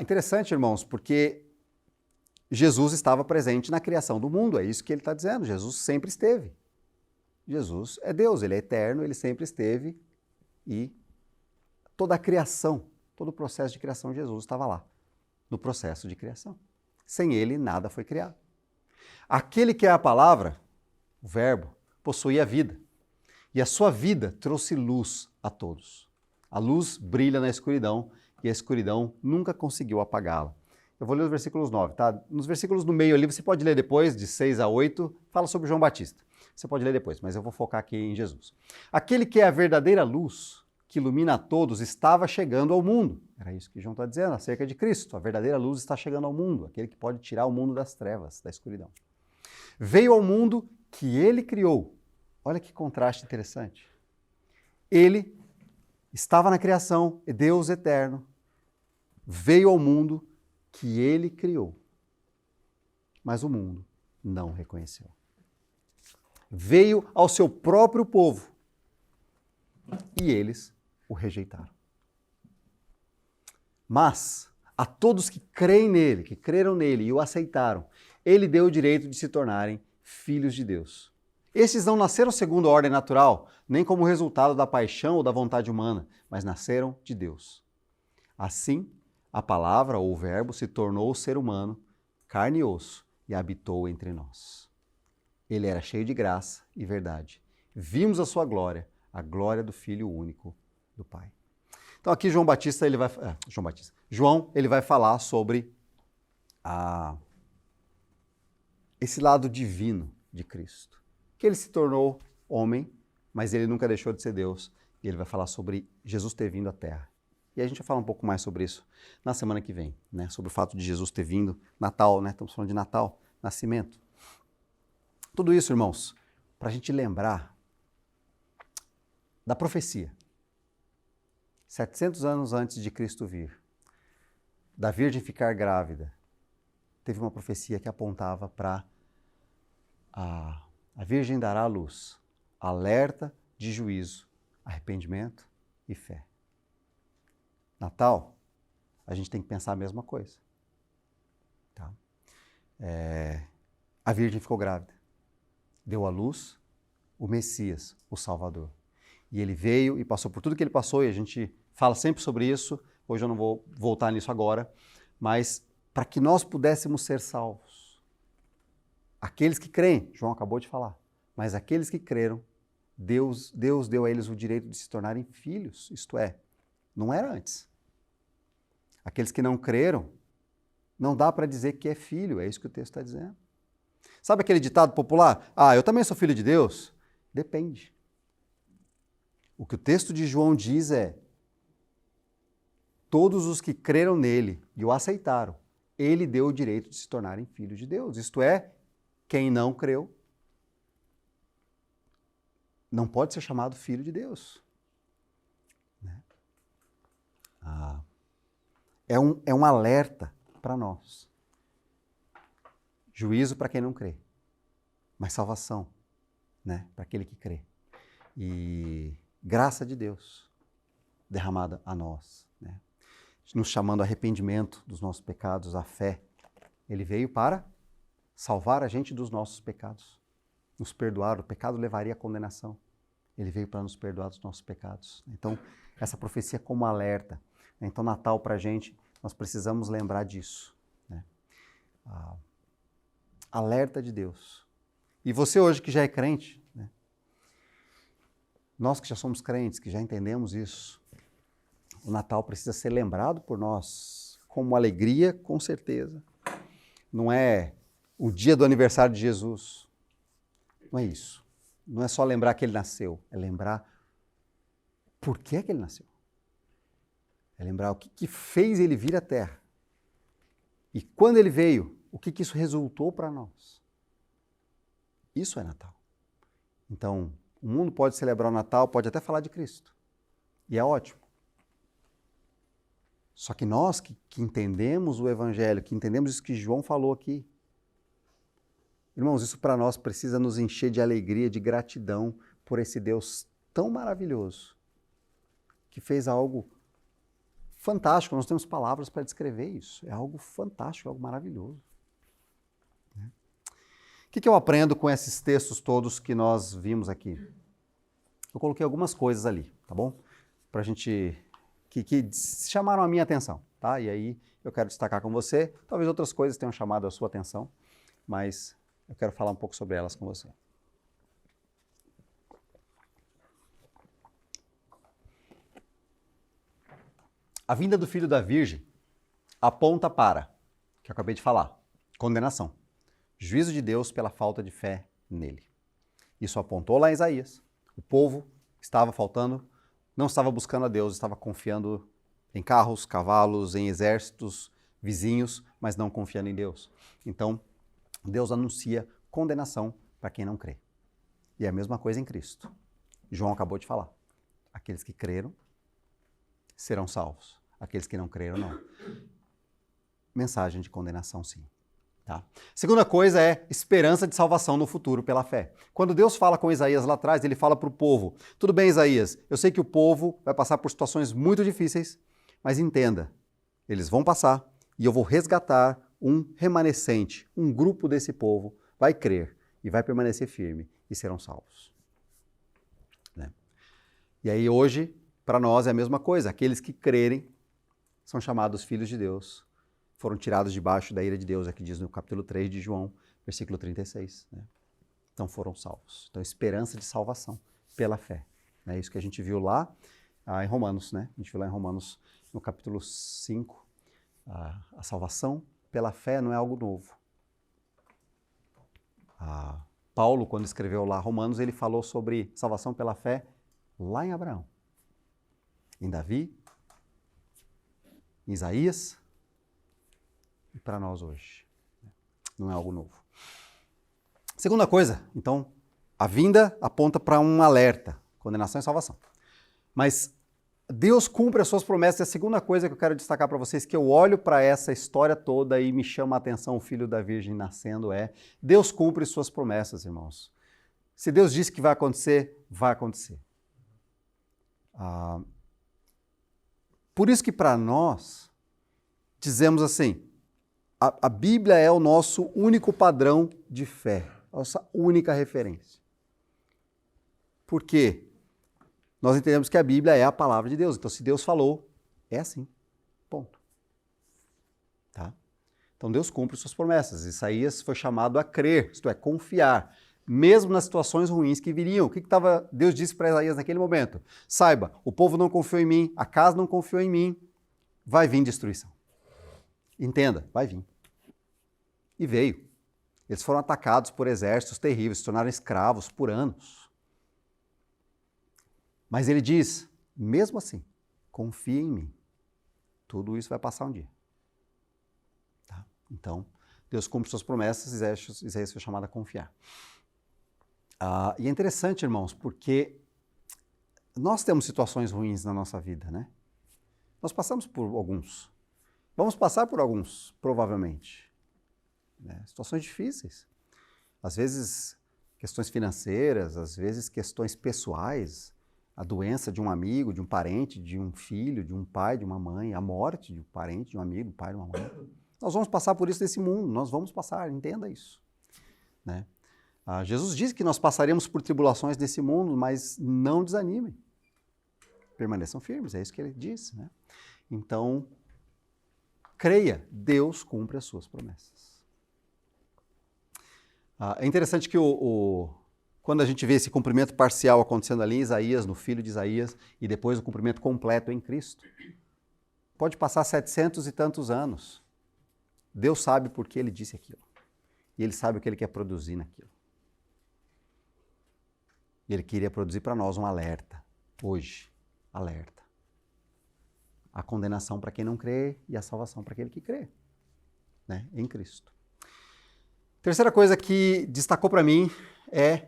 Interessante, irmãos, porque Jesus estava presente na criação do mundo, é isso que ele está dizendo. Jesus sempre esteve. Jesus é Deus, ele é eterno, ele sempre esteve e toda a criação, todo o processo de criação, Jesus estava lá, no processo de criação. Sem ele, nada foi criado. Aquele que é a palavra, o verbo, possui a vida. E a sua vida trouxe luz a todos. A luz brilha na escuridão e a escuridão nunca conseguiu apagá-la. Eu vou ler os versículos 9, tá? Nos versículos do meio ali, você pode ler depois, de 6 a 8, fala sobre João Batista. Você pode ler depois, mas eu vou focar aqui em Jesus. Aquele que é a verdadeira luz, que ilumina a todos, estava chegando ao mundo. Era isso que João está dizendo acerca de Cristo. A verdadeira luz está chegando ao mundo, aquele que pode tirar o mundo das trevas, da escuridão. Veio ao mundo que ele criou. Olha que contraste interessante. Ele estava na criação, é Deus eterno, veio ao mundo que ele criou. Mas o mundo não reconheceu. Veio ao seu próprio povo e eles o rejeitaram. Mas a todos que creem nele, que creram nele e o aceitaram, ele deu o direito de se tornarem filhos de Deus. Estes não nasceram segundo a ordem natural, nem como resultado da paixão ou da vontade humana, mas nasceram de Deus. Assim, a palavra ou o verbo se tornou ser humano, carne e osso, e habitou entre nós. Ele era cheio de graça e verdade. Vimos a sua glória, a glória do Filho único do Pai. Então aqui João, ele vai falar sobre esse lado divino de Cristo. Que ele se tornou homem, mas ele nunca deixou de ser Deus. E ele vai falar sobre Jesus ter vindo à Terra. E a gente vai falar um pouco mais sobre isso na semana que vem, né? Sobre o fato de Jesus ter vindo, Natal, né? Estamos falando de Natal, nascimento. Tudo isso, irmãos, para a gente lembrar da profecia. 700 anos antes de Cristo vir, da Virgem ficar grávida, teve uma profecia que apontava para a Virgem dará à luz, alerta de juízo, arrependimento e fé. Natal, a gente tem que pensar a mesma coisa. Tá? A Virgem ficou grávida, deu à luz o Messias, o Salvador. E ele veio e passou por tudo que ele passou, e a gente fala sempre sobre isso. Hoje eu não vou voltar nisso agora, mas para que nós pudéssemos ser salvos. Aqueles que creem, João acabou de falar, mas aqueles que creram, Deus deu a eles o direito de se tornarem filhos, isto é, não era antes. Aqueles que não creram, não dá para dizer que é filho, é isso que o texto está dizendo. Sabe aquele ditado popular? Eu também sou filho de Deus? Depende. O que o texto de João diz é: todos os que creram nele e o aceitaram, ele deu o direito de se tornarem filhos de Deus. Isto é, quem não creu não pode ser chamado filho de Deus. Né? É um alerta para nós. Juízo para quem não crê, mas salvação, né, para aquele que crê. E graça de Deus derramada a nós, né? Nos chamando a arrependimento dos nossos pecados, a fé. Ele veio para salvar a gente dos nossos pecados, nos perdoar. O pecado levaria à condenação. Ele veio para nos perdoar dos nossos pecados. Então, essa profecia como alerta. Então, Natal para a gente, nós precisamos lembrar disso, né? Alerta de Deus. E você hoje que já é crente, né? Nós que já somos crentes, que já entendemos isso, o Natal precisa ser lembrado por nós como alegria, com certeza. Não é o dia do aniversário de Jesus. Não é isso. Não é só lembrar que ele nasceu, é lembrar por que ele nasceu. É lembrar o que fez ele vir à Terra. E quando ele veio, o que isso resultou para nós. Isso é Natal. Então, o mundo pode celebrar o Natal, pode até falar de Cristo. E é ótimo. Só que nós que entendemos o Evangelho, que entendemos isso que João falou aqui, irmãos, isso para nós precisa nos encher de alegria, de gratidão por esse Deus tão maravilhoso, que fez algo fantástico. Nós temos palavras para descrever isso. É algo fantástico, algo maravilhoso. O que eu aprendo com esses textos todos que nós vimos aqui? Eu coloquei algumas coisas ali, tá bom? Pra gente... que chamaram a minha atenção, tá? E aí eu quero destacar com você. Talvez outras coisas tenham chamado a sua atenção, mas eu quero falar um pouco sobre elas com você. A vinda do Filho da Virgem aponta para, que eu acabei de falar, condenação. Juízo de Deus pela falta de fé nele. Isso apontou lá em Isaías. O povo estava faltando, não estava buscando a Deus, estava confiando em carros, cavalos, em exércitos vizinhos, mas não confiando em Deus. Então, Deus anuncia condenação para quem não crê. E é a mesma coisa em Cristo. João acabou de falar. Aqueles que creram serão salvos. Aqueles que não creram, não. Mensagem de condenação, sim. Tá? Segunda coisa é esperança de salvação no futuro pela fé. Quando Deus fala com Isaías lá atrás, ele fala para o povo, tudo bem, Isaías, eu sei que o povo vai passar por situações muito difíceis, mas entenda, eles vão passar e eu vou resgatar um remanescente, um grupo desse povo vai crer e vai permanecer firme e serão salvos. Né? E aí hoje, para nós é a mesma coisa, aqueles que crerem são chamados filhos de Deus, foram tirados debaixo da ira de Deus, aqui diz no capítulo 3 de João, versículo 36. Né? Então foram salvos. Então esperança de salvação pela fé. É isso que a gente viu lá em Romanos, né? A gente viu lá em Romanos, no capítulo 5, a salvação pela fé não é algo novo. Paulo, quando escreveu lá Romanos, ele falou sobre salvação pela fé lá em Abraão, em Davi, em Isaías, e para nós hoje. Não é algo novo. Segunda coisa, então, a vinda aponta para um alerta, condenação e salvação. Mas Deus cumpre as suas promessas. E a segunda coisa que eu quero destacar para vocês, que eu olho para essa história toda e me chama a atenção o Filho da Virgem nascendo, Deus cumpre suas promessas, irmãos. Se Deus disse que vai acontecer, vai acontecer. Por isso que para nós, dizemos assim, a Bíblia é o nosso único padrão de fé, nossa única referência. Por quê? Nós entendemos que a Bíblia é a palavra de Deus. Então, se Deus falou, é assim. Ponto. Tá? Então, Deus cumpre suas promessas. Isaías foi chamado a crer, isto é, confiar, mesmo nas situações ruins que viriam. O que Deus disse para Isaías naquele momento? Saiba, o povo não confiou em mim, a casa não confiou em mim, vai vir destruição. Entenda, vai vir. E veio. Eles foram atacados por exércitos terríveis, se tornaram escravos por anos. Mas ele diz, mesmo assim, confia em mim. Tudo isso vai passar um dia. Tá? Então, Deus cumpre suas promessas, Isaías foi chamado a confiar. E é interessante, irmãos, porque nós temos situações ruins na nossa vida, né? Nós passamos por alguns. Vamos passar por alguns, provavelmente. Né? Situações difíceis. Às vezes, questões financeiras, às vezes, questões pessoais, a doença de um amigo, de um parente, de um filho, de um pai, de uma mãe, a morte de um parente, de um amigo, do pai, de uma mãe. Nós vamos passar por isso nesse mundo, nós vamos passar, entenda isso. Né? Jesus disse que nós passaremos por tribulações desse mundo, mas não desanimem. Permaneçam firmes, é isso que ele disse. Né? Então, creia, Deus cumpre as suas promessas. É interessante que quando a gente vê esse cumprimento parcial acontecendo ali em Isaías, no filho de Isaías, e depois o cumprimento completo em Cristo. Pode passar 700 e tantos anos. Deus sabe por que ele disse aquilo. E ele sabe o que ele quer produzir naquilo. E ele queria produzir para nós um alerta. Hoje, alerta. A condenação para quem não crê e a salvação para aquele que crê, né, em Cristo. Terceira coisa que destacou para mim é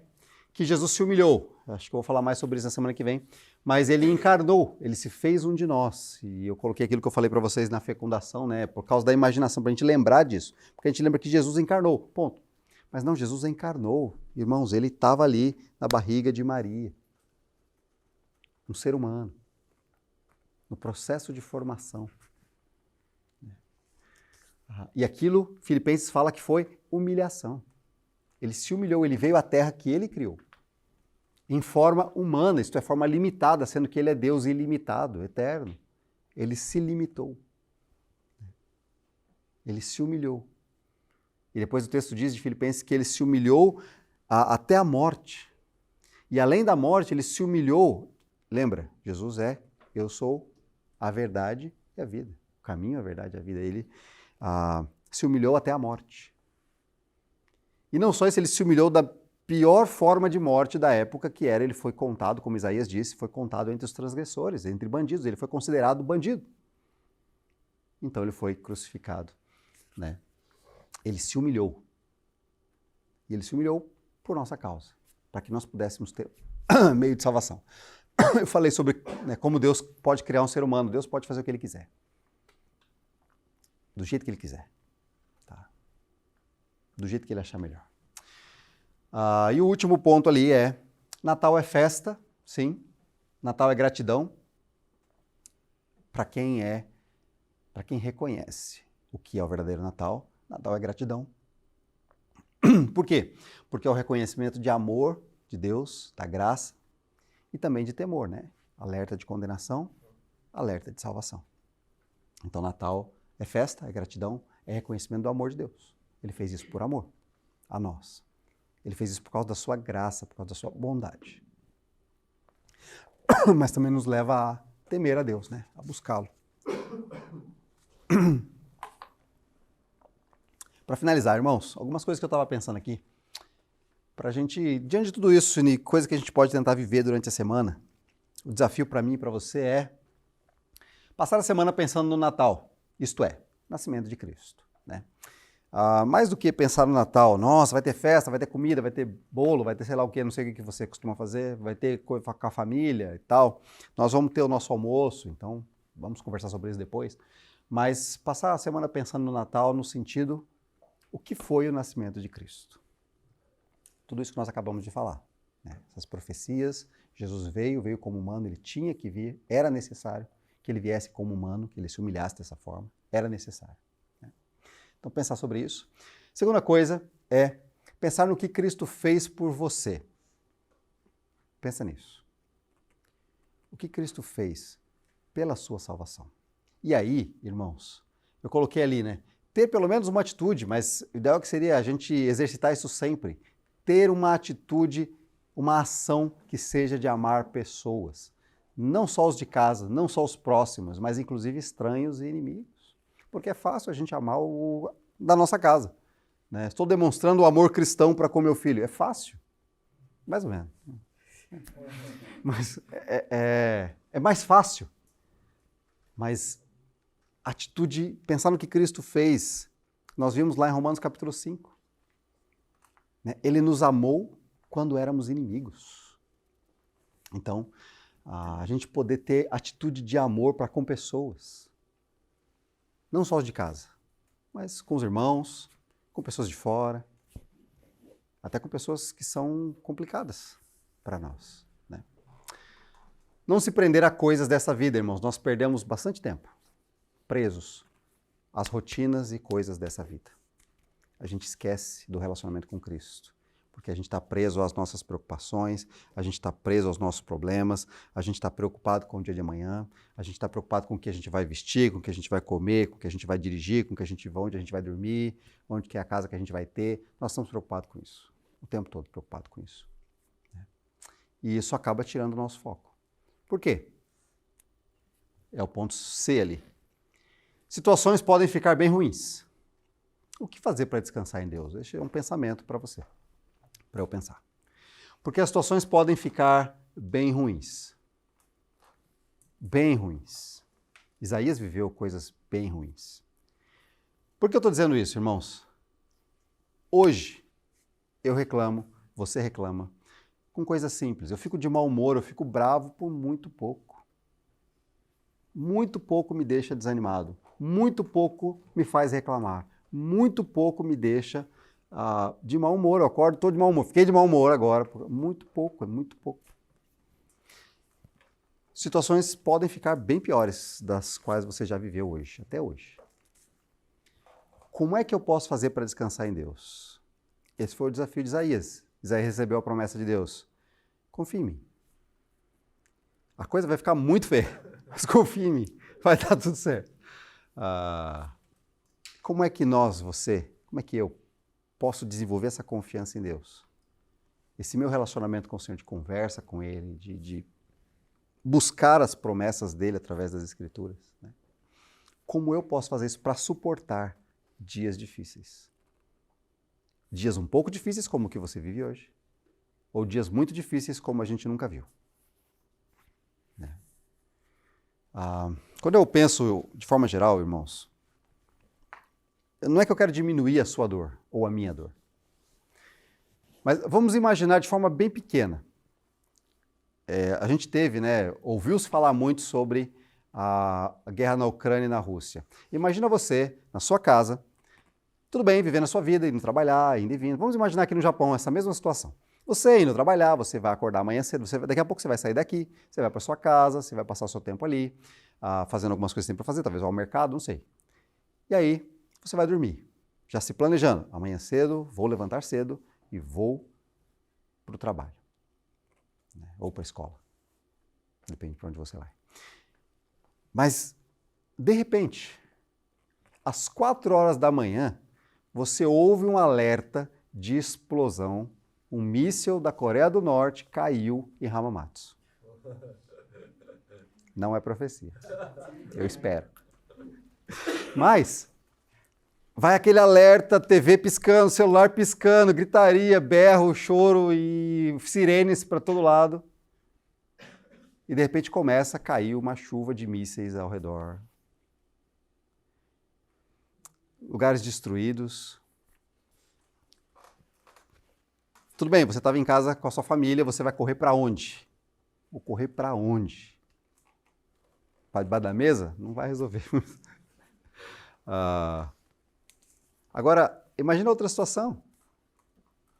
que Jesus se humilhou. Acho que eu vou falar mais sobre isso na semana que vem. Mas ele encarnou, ele se fez um de nós. E eu coloquei aquilo que eu falei para vocês na fecundação, né? Por causa da imaginação, para a gente lembrar disso. Porque a gente lembra que Jesus encarnou, ponto. Mas não, Jesus encarnou. Irmãos, ele estava ali na barriga de Maria. Um ser humano. No processo de formação. E aquilo, Filipenses fala que foi humilhação. Ele se humilhou, ele veio à terra que ele criou. Em forma humana, isto é, forma limitada, sendo que ele é Deus ilimitado, eterno. Ele se limitou. Ele se humilhou. E depois o texto diz de Filipenses que ele se humilhou até a morte. E além da morte, ele se humilhou. Lembra, Jesus eu sou a verdade e a vida. O caminho, a verdade e a vida. Ele se humilhou até a morte. E não só isso, ele se humilhou da pior forma de morte da época, que era, ele foi contado, como Isaías disse, foi contado entre os transgressores, entre bandidos, ele foi considerado bandido. Então ele foi crucificado, né? Ele se humilhou. E ele se humilhou por nossa causa, para que nós pudéssemos ter meio de salvação. Eu falei sobre, né, como Deus pode criar um ser humano, Deus pode fazer o que ele quiser. Do jeito que ele quiser. Tá? Do jeito que ele achar melhor. E o último ponto ali é, Natal é festa, sim. Natal é gratidão para quem reconhece o que é o verdadeiro Natal. Natal é gratidão. Por quê? Porque é o reconhecimento de amor de Deus, da graça e também de temor, né? Alerta de condenação, alerta de salvação. Então Natal é festa, é gratidão, é reconhecimento do amor de Deus. Ele fez isso por amor a nós. Ele fez isso por causa da sua graça, por causa da sua bondade. Mas também nos leva a temer a Deus, né? A buscá-lo. Para finalizar, irmãos, algumas coisas que eu estava pensando aqui. Para a gente, diante de tudo isso, e coisa que a gente pode tentar viver durante a semana, o desafio para mim e para você é passar a semana pensando no Natal. Isto é, nascimento de Cristo, né? Mais do que pensar no Natal, nossa, vai ter festa, vai ter comida, vai ter bolo, vai ter sei lá o que, não sei o que você costuma fazer, vai ter coisa com a família e tal. Nós vamos ter o nosso almoço, então vamos conversar sobre isso depois. Mas passar a semana pensando no Natal no sentido, o que foi o nascimento de Cristo? Tudo isso que nós acabamos de falar, né? Essas profecias, Jesus veio como humano, ele tinha que vir, era necessário que ele viesse como humano, que ele se humilhasse dessa forma, era necessário. Então, pensar sobre isso. Segunda coisa é pensar no que Cristo fez por você. Pensa nisso. O que Cristo fez pela sua salvação. E aí, irmãos, eu coloquei ali, né? Ter pelo menos uma atitude, mas o ideal que seria a gente exercitar isso sempre. Ter uma atitude, uma ação que seja de amar pessoas. Não só os de casa, não só os próximos, mas inclusive estranhos e inimigos. Porque é fácil a gente amar o da nossa casa, né? Estou demonstrando o amor cristão para com meu filho. É fácil. Mais ou menos. Mas é mais fácil. Mas atitude, pensar no que Cristo fez, nós vimos lá em Romanos capítulo 5. Né? Ele nos amou quando éramos inimigos. Então, a gente poder ter atitude de amor para com pessoas. Não só os de casa, mas com os irmãos, com pessoas de fora, até com pessoas que são complicadas para nós, né? Não se prender a coisas dessa vida, irmãos. Nós perdemos bastante tempo presos às rotinas e coisas dessa vida. A gente esquece do relacionamento com Cristo. Porque a gente está preso às nossas preocupações, a gente está preso aos nossos problemas, a gente está preocupado com o dia de amanhã, a gente está preocupado com o que a gente vai vestir, com o que a gente vai comer, com o que a gente vai dirigir, com o que onde a gente vai dormir, onde que é a casa que a gente vai ter. Nós estamos preocupados com isso, o tempo todo preocupados com isso. E isso acaba tirando o nosso foco. Por quê? É o ponto C ali. Situações podem ficar bem ruins. O que fazer para descansar em Deus? Esse é um pensamento para você, para eu pensar. Porque as situações podem ficar bem ruins. Bem ruins. Isaías viveu coisas bem ruins. Por que eu estou dizendo isso, irmãos? Hoje, eu reclamo, você reclama, com coisas simples. Eu fico de mau humor, eu fico bravo por muito pouco. Muito pouco me deixa desanimado. Muito pouco me faz reclamar. Muito pouco me deixa de mau humor. Eu acordo, estou de mau humor. Fiquei de mau humor agora. Muito pouco, é muito pouco. Situações podem ficar bem piores das quais você já viveu hoje, até hoje. Como é que eu posso fazer para descansar em Deus? Esse foi o desafio de Isaías. Isaías recebeu a promessa de Deus. Confie em mim. A coisa vai ficar muito feia, mas confie em mim. Vai dar tudo certo. Como é que como é que eu posso desenvolver essa confiança em Deus? Esse meu relacionamento com o Senhor, de conversa com Ele, de buscar as promessas dEle através das Escrituras. Né? Como eu posso fazer isso para suportar dias difíceis? Dias um pouco difíceis como o que você vive hoje, ou dias muito difíceis como a gente nunca viu. Né? Quando eu penso de forma geral, irmãos, não é que eu quero diminuir a sua dor ou a minha dor, mas vamos imaginar de forma bem pequena. A gente ouviu-se falar muito sobre a guerra na Ucrânia e na Rússia. Imagina você, na sua casa, tudo bem, vivendo a sua vida, indo trabalhar, indo e vindo. Vamos imaginar aqui no Japão essa mesma situação. Você indo trabalhar, você vai acordar amanhã cedo, daqui a pouco você vai sair daqui, você vai para sua casa, você vai passar o seu tempo ali, fazendo algumas coisas que tem para fazer, talvez ao mercado, não sei. E aí, você vai dormir, já se planejando. Amanhã cedo, vou levantar cedo e vou para o trabalho. Né? Ou para a escola. Depende de onde você vai. Mas, de repente, às 4 horas da manhã, você ouve um alerta de explosão. Um míssil da Coreia do Norte caiu em Hamamatsu. Não é profecia. Eu espero. Mas vai aquele alerta, TV piscando, celular piscando, gritaria, berro, choro e sirenes para todo lado. E de repente começa a cair uma chuva de mísseis ao redor. Lugares destruídos. Tudo bem, você estava em casa com a sua família, você vai correr para onde? Vou correr para onde? Para debaixo da mesa? Não vai resolver. Agora, imagina outra situação.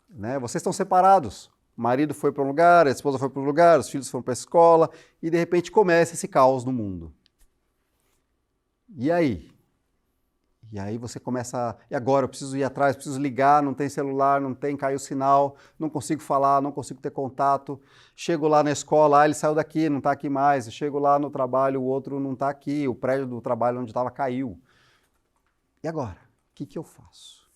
Né? Vocês estão separados. O marido foi para um lugar, a esposa foi para um lugar, os filhos foram para a escola, e de repente começa esse caos no mundo. E aí? E aí você começa, e agora eu preciso ir atrás, preciso ligar, não tem celular, caiu o sinal, não consigo falar, não consigo ter contato. Chego lá na escola, ele saiu daqui, não está aqui mais. Eu chego lá no trabalho, o outro não está aqui, o prédio do trabalho onde estava caiu. E agora? O que eu faço?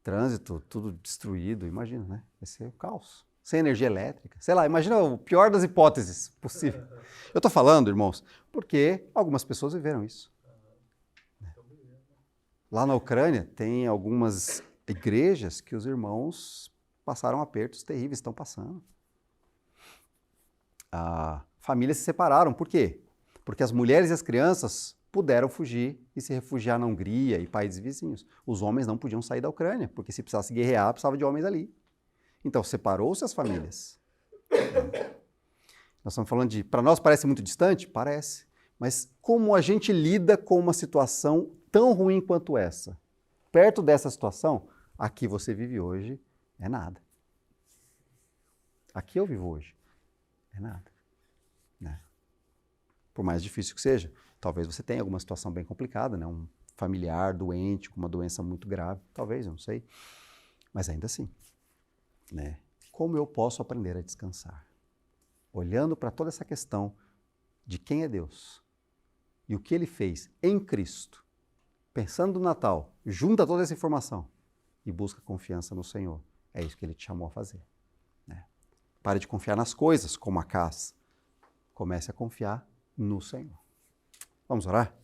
Trânsito, tudo destruído, imagina, né? Vai ser um caos. Sem energia elétrica. Sei lá, imagina o pior das hipóteses possível. Eu estou falando, irmãos, porque algumas pessoas viveram isso. Lá na Ucrânia tem algumas igrejas que os irmãos passaram apertos terríveis, estão passando. Famílias se separaram. Por quê? Porque as mulheres e as crianças puderam fugir e se refugiar na Hungria e países vizinhos. Os homens não podiam sair da Ucrânia, porque se precisasse guerrear, precisava de homens ali. Então, separou-se as famílias. Nós estamos falando para nós parece muito distante? Parece. Mas como a gente lida com uma situação tão ruim quanto essa? Perto dessa situação, aqui você vive hoje, é nada. Aqui eu vivo hoje, é nada. Né? Por mais difícil que seja. Talvez você tenha alguma situação bem complicada, né? Um familiar doente, com uma doença muito grave. Talvez, eu não sei. Mas ainda assim. Né? Como eu posso aprender a descansar? Olhando para toda essa questão de quem é Deus e o que Ele fez em Cristo, pensando no Natal, junta toda essa informação e busca confiança no Senhor É isso que ele te chamou a fazer. Né? Pare de confiar nas coisas, como Acaz. Comece a confiar no Senhor. Vamos orar?